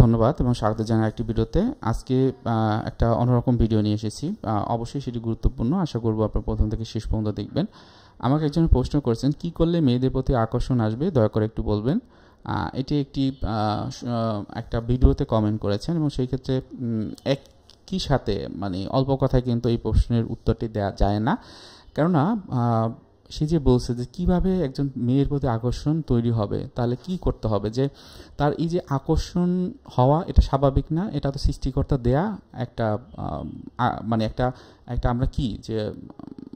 ধন্যবাদ এবং স্বাগত জানাই একটি ভিডিওতে। আজকে একটা অন্যরকম ভিডিও নিয়ে এসেছি। অবশ্যই সেটি গুরুত্বপূর্ণ। আশা করব আপনারা প্রথম থেকে শেষ পর্যন্ত দেখবেন। আমাকে একজন প্রশ্ন করেছেন, কি করলে মেয়েদের প্রতি আকর্ষণ আসবে, দয়া করে একটু বলবেন। এটি একটা ভিডিওতে কমেন্ট করেছেন এবং সেই ক্ষেত্রে একই সাথে মানে অল্প কথায় কিন্তু এই প্রশ্নের উত্তরটি দেওয়া যায় না। কেননা সে যে বলছে যে কিভাবে একজন মেয়ের প্রতি আকর্ষণ তৈরি হবে, তাহলে কি করতে হবে, যে তার এই যে আকর্ষণ হওয়া এটা স্বাভাবিক না, এটা তো সৃষ্টিকর্তা দেয়া একটা মানে একটা একটা আমরা কি যে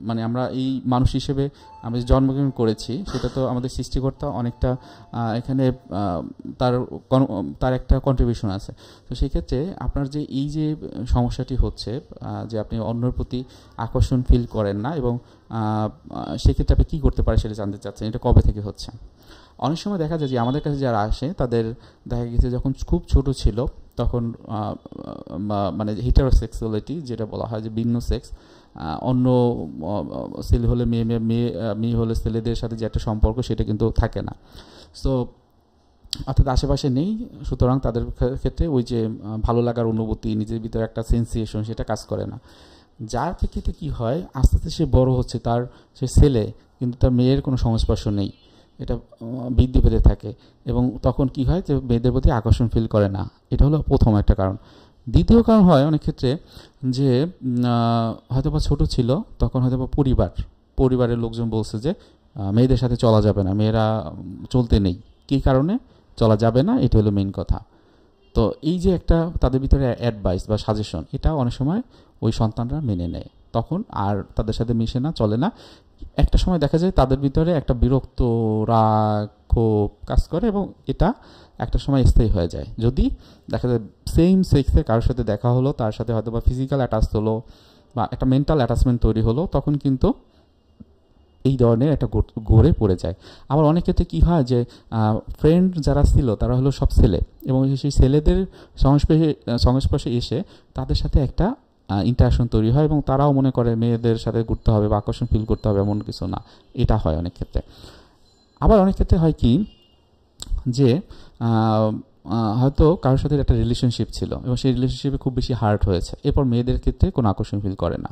মানে আমরা এই মানুষ হিসেবে আমরা যে জন্মগ্রহণ করেছি সেটা তো আমাদের সৃষ্টিকর্তা অনেকটা এখানে তার তার একটা কন্ট্রিবিউশন আছে। তো সেই ক্ষেত্রে আপনার যে এই যে সমস্যাটি হচ্ছে যে আপনি অন্যের প্রতি আকর্ষণ ফিল করেন না এবং সেক্ষেত্রে আপনি কী করতে পারে সেটা জানতে চাচ্ছেন, এটা কবে থেকে হচ্ছে। অনেক সময় দেখা যায় যে আমাদের কাছে যারা আসে তাদের দেখা গেছে যখন খুব ছোট ছিল তখন মানে হেটারোসেক্সুয়ালিটি যেটা বলা হয় যে ভিন্ন সেক্স, অন্য ছেলে হলে মেয়ে হলে ছেলেদের সাথে যে একটা সম্পর্ক সেটা কিন্তু থাকে না। সো অর্থাৎ আশেপাশে নেই, সুতরাং তাদের ক্ষেত্রে ওই যে ভালো লাগার অনুভূতি, নিজের ভিতরে একটা সেন্সিয়েশন সেটা কাজ করে না। যার ক্ষেত্রে কী হয়, আস্তে আস্তে সে বড় হচ্ছে, সে ছেলে কিন্তু তার মেয়ের কোনো সংস্পর্শ নেই, এটা বৃদ্ধি পেতে থাকে এবং তখন কি হয় যে মেয়েদের প্রতি আকর্ষণ ফিল করে না। এটা হলো প্রথম একটা কারণ। দ্বিতীয় কারণ হয় অনেক ক্ষেত্রে যে হয়তোবা ছোট ছিল তখন হয়তোবা পরিবারের লোকজন বলছে যে মেয়েদের সাথে চলা যাবে না, মেয়েরা চলতে নেই। কী কারণে চলা যাবে না, এটা হলো মেইন কথা। তো এই যে একটা তাদের ভিতরে অ্যাডভাইস বা সাজেশন, এটা অনেক সময় ওই সন্তানরা মেনে নেয়, তখন আর তাদের সাথে মিশে না, চলে না। একটা সময় দেখা যায় তাদের ভিতরে একটা বিরক্ত, রাগ, ক্ষোভ কাজ করে এবং এটা একটা সময় স্থায়ী হয়ে যায়। যদি দেখা যায় সেম সেক্সে কারোর সাথে দেখা হলো, তার সাথে হয়তো বা ফিজিক্যাল অ্যাটাচ হলো বা একটা মেন্টাল অ্যাটাচমেন্ট তৈরি হলো, তখন কিন্তু এই ধরনের একটা ঘোরে পড়ে যায়। আবার অনেক ক্ষেত্রে কী হয় যে ফ্রেন্ড যারা ছিল তারা হলো সব ছেলে এবং সেই ছেলেদের সংস্পর্শে এসে তাদের সাথে একটা ইন্টারাকশন তৈরি হয় এবং তারাও মনে করে মেয়েদের সাথে ঘুরতে হবে বা আকর্ষণ ফিল করতে হবে, এমন কিছু না। এটা হয় অনেক ক্ষেত্রে। আবার অনেক ক্ষেত্রে হয় কি যে হয়তো কারোর সাথে একটা রিলেশনশিপ ছিল এবং সেই রিলেশনশিপে খুব বেশি হার্ট হয়েছে, এরপর মেয়েদের ক্ষেত্রে কোনো আকর্ষণ ফিল করে না।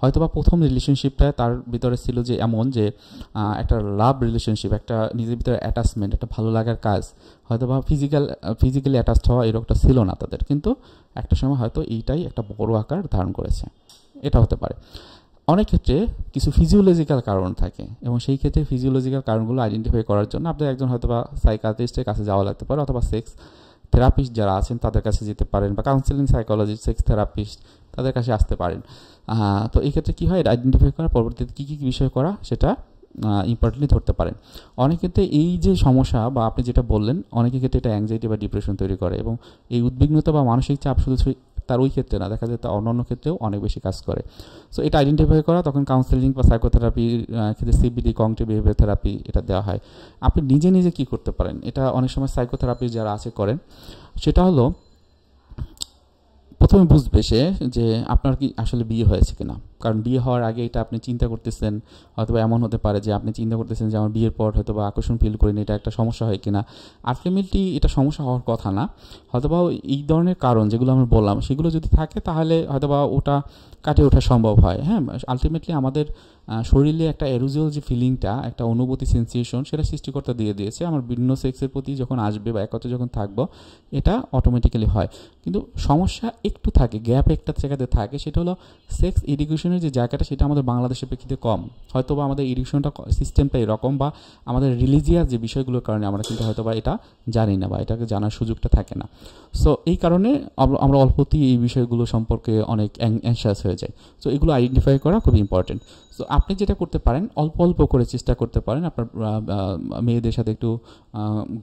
হয়তোবা প্রথম রিলেশনশিপটা তার ভিতরে ছিল যে এমন যে একটা লাভ রিলেশনশিপ, একটা নিজের ভিতরে অ্যাটাচমেন্ট, একটা ভালো লাগার কাজ, হয়তোবা ফিজিক্যালি অ্যাটাচড হওয়া এরকমটা ছিল না তাদের, কিন্তু একটা সময় হয়তো এইটাই একটা বড় আকার ধারণ করেছে। এটা হতে পারে। অনেক ক্ষেত্রে কিছু ফিজিওলজিক্যাল কারণ থাকে এবং সেই ক্ষেত্রে ফিজিওলজিক্যাল কারণগুলো আইডেন্টিফাই করার জন্য আপনার একজন হয়তোবা সাইকিয়াট্রিস্টের কাছে যাওয়া লাগতে পারে, অথবা সেক্স থেরাপিস্ট যারা আছেন তাদের কাছে যেতে পারেন, বা কাউন্সেলিং সাইকোলজিস্ট, সেক্স থেরাপিস্ট তাদের কাছে আসতে পারেন। তো এই ক্ষেত্রে কী হয়, আইডেন্টিফাই করা, পরবর্তীতে কী কী বিষয় করা সেটা ইম্পর্টেন্টলি ধরতে পারেন। অনেক ক্ষেত্রে এই যে সমস্যা বা আপনি যেটা বললেন, অনেকের ক্ষেত্রে এটা অ্যাংজাইটি বা ডিপ্রেশন তৈরি করে এবং এই উদ্বিগ্নতা বা মানসিক চাপ শুধু তার ওই ক্ষেত্রে না, দেখা যায় তার অন্যান্য ক্ষেত্রেও অনেক বেশি কাজ করে। সো এটা আইডেন্টিফাই করা, তখন কাউন্সেলিং বা সাইকোথেরাপির ক্ষেত্রে সিবিটি, কগনিটিভ বিহেভিয়ার থেরাপি এটা দেওয়া হয়। আপনি নিজে নিজে কী করতে পারেন, এটা অনেক সময় সাইকোথেরাপি যারা আছে করেন, সেটা হলো প্রথমে বুঝবে সে যে আপনার কি আসলে বিয়ে হয়েছে কিনা। কারণ বিয়ে হওয়ার আগে এটা আপনি চিন্তা করতেছেন, হয়তো এমন হতে পারে যে আপনি চিন্তা করতেছেন যে আমার বিয়ের পর হয়তো বা আকর্ষণ ফিল করিনি, এটা একটা সমস্যা হয় কিনা। আলটিমেটলি এটা সমস্যা হওয়ার কথা না, হয়তোবা এই ধরনের কারণ যেগুলো আমি বললাম সেগুলো যদি থাকে তাহলে হয়তোবা ওটা কাটিয়ে ওঠা সম্ভব হয়। হ্যাঁ, আলটিমেটলি আমাদের শরীরে একটা এরোজিয়াল যে ফিলিংটা, একটা অনুভূতি, সেন্সেশন, সেটা সৃষ্টিকর্তা দিয়ে দিয়েছে। আমার ভিন্ন সেক্সের প্রতি যখন আসবে বা একত্রে যখন থাকবো, এটা অটোমেটিক্যালি হয়। কিন্তু সমস্যা একটু থাকে, গ্যাপ একটা জায়গাতে থাকে, সেটা হলো সেক্স এডুকেশনের যে জায়গাটা সেটা আমাদের বাংলাদেশের প্রেক্ষিতে কম। হয়তো বা আমাদের এডুকেশনটা সিস্টেমটা এরকম, বা আমাদের রিলিজিয়াস যে বিষয়গুলোর কারণে আমরা কিন্তু হয়তো বা এটা জানি না বা এটাকে জানার সুযোগটা থাকে না। সো এই কারণে আমরা অল্পতেই এই বিষয়গুলো সম্পর্কে অনেক অ্যাংশাস হয়ে যাই। সো এগুলো আইডেন্টিফাই করা খুব ইম্পর্টেন্ট। সো আপনি যেটা করতে পারেন, অল্প অল্প করে চেষ্টা করতে পারেন আপনার মেয়েদের সাথে একটু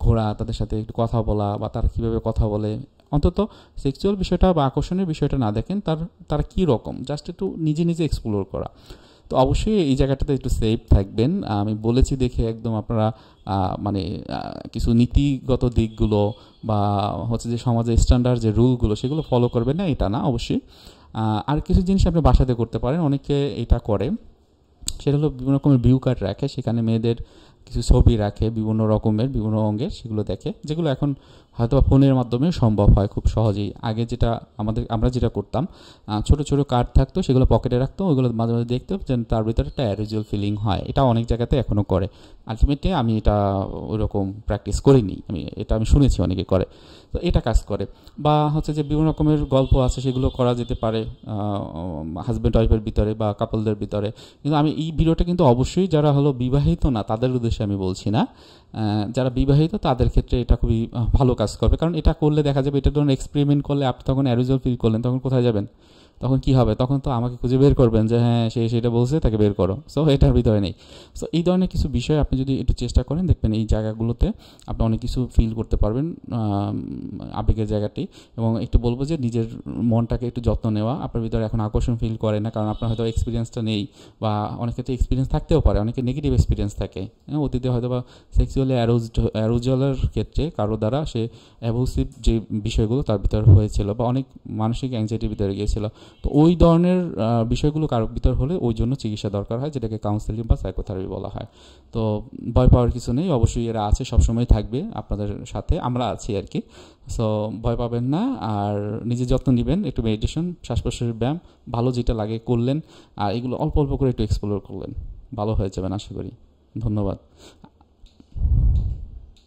ঘোরা, তাদের সাথে একটু কথা বলা, বা তারা কীভাবে কথা বলে, অন্তত সেক্সুয়াল বিষয়টা বা আকর্ষণের বিষয়টা না দেখেন, তারা কী রকম, জাস্ট একটু নিজে নিজে এক্সপ্লোর করা। তো অবশ্যই এই জায়গাটাতে একটু সেফ থাকবেন। আমি বলেছি দেখে একদম আপনারা মানে কিছু নীতিগত দিকগুলো বা হচ্ছে যে সমাজের স্ট্যান্ডার্ড যে রুলগুলো সেগুলো ফলো করবেন না, এটা না। অবশ্যই আর কিছু জিনিস আপনি বাসাতে করতে পারেন, অনেকে এটা করে। সেটা হলো বিভিন্ন রকমের ভিউ কার্ড রাখে, সেখানে মেয়েদের কিছু ছবি রাখে বিভিন্ন রকমের, বিভিন্ন অঙ্গের, সেগুলো দেখে, যেগুলো এখন হয়তো ফোনের মাধ্যমে সম্ভব হয় খুব সহজেই। আগে যেটা আমরা যেটা করতাম, ছোট ছোট কার্ড থাকতো, সেগুলো পকেটে রাখতো, ওইগুলো মাঝে মাঝে দেখতো যে তার ভিতরে একটা অ্যারোজাল ফিলিং হয়। এটা অনেক জায়গাতে এখনও করে। আলটিমেটলি আমি এটা ওইরকম প্র্যাকটিস করিনি, আমি শুনেছি অনেকে করে। তো এটা কাজ করে। বা হচ্ছে যে বিভিন্ন রকমের গল্প আছে, সেগুলো করা যেতে পারে হাজব্যান্ড ওয়াইফের ভিতরে বা কাপলদের ভিতরে। কিন্তু আমি এই ভিডিওটা কিন্তু অবশ্যই যারা হলো বিবাহিত না তাদের উদ্দেশ্যে আমি বলছি না। যারা বিবাহিত তাদের ক্ষেত্রে এটা খুবই ভালো কাজ করবে, কারণ এটা করলে দেখা যাবে, এটা ধরুন এক্সপেরিমেন্ট করলে আপনি তখন অ্যারোজাল ফিল করলেন, তখন কোথায় যাবেন? তখন কি হবে? তখন তো আমাকে খুঁজে বের করবেন যে হ্যাঁ সে সেটা বলছে, তাকে বের করো। সো এটার ভিতরে নেই। সো এই ধরনের কিছু বিষয় আপনি যদি একটু চেষ্টা করেন, দেখবেন এই জায়গাগুলোতে আপনি অনেক কিছু ফিল করতে পারবেন, আবেগের জায়গাটি। এবং একটু বলবো যে নিজের মনটাকে একটু যত্ন নেওয়া। আপনার ভিতরে এখন আকর্ষণ ফিল করে না, কারণ আপনার হয়তো এক্সপিরিয়েন্সটা নেই, বা অনেক ক্ষেত্রে এক্সপিরিয়েন্স থাকতেও পারে, অনেকের নেগেটিভ এক্সপিরিয়েন্স থাকে। অতীতে হয়তো বা সেক্সুয়ালি অ্যারোজালের ক্ষেত্রে কারো দ্বারা সে অ্যাবুসিভ যে বিষয়গুলো তার ভিতরে হয়েছিল, বা অনেক মানসিক অ্যাংজাইটির ভিতরে গিয়েছিল। তো ওই ধরনের বিষয়গুলো কারোর ভিতর হলে ওই জন্য চিকিৎসা দরকার হয়, যেটাকে কাউন্সেলিং বা সাইকোথেরাপি বলা হয়। তো ভয় পাওয়ার কিছু নেই, অবশ্যই এরা আছে, সবসময় থাকবে আপনাদের সাথে, আমরা আছি আর কি। সো ভয় পাবেন না, আর নিজের যত্ন নেবেন, একটু মেডিটেশন, শ্বাস প্রশ্বাসের ব্যায়াম, ভালো যেটা লাগে করলেন, আর এগুলো অল্প অল্প করে একটু এক্সপ্লোর করলেন, ভালো হয়ে যাবেন আশা করি। ধন্যবাদ।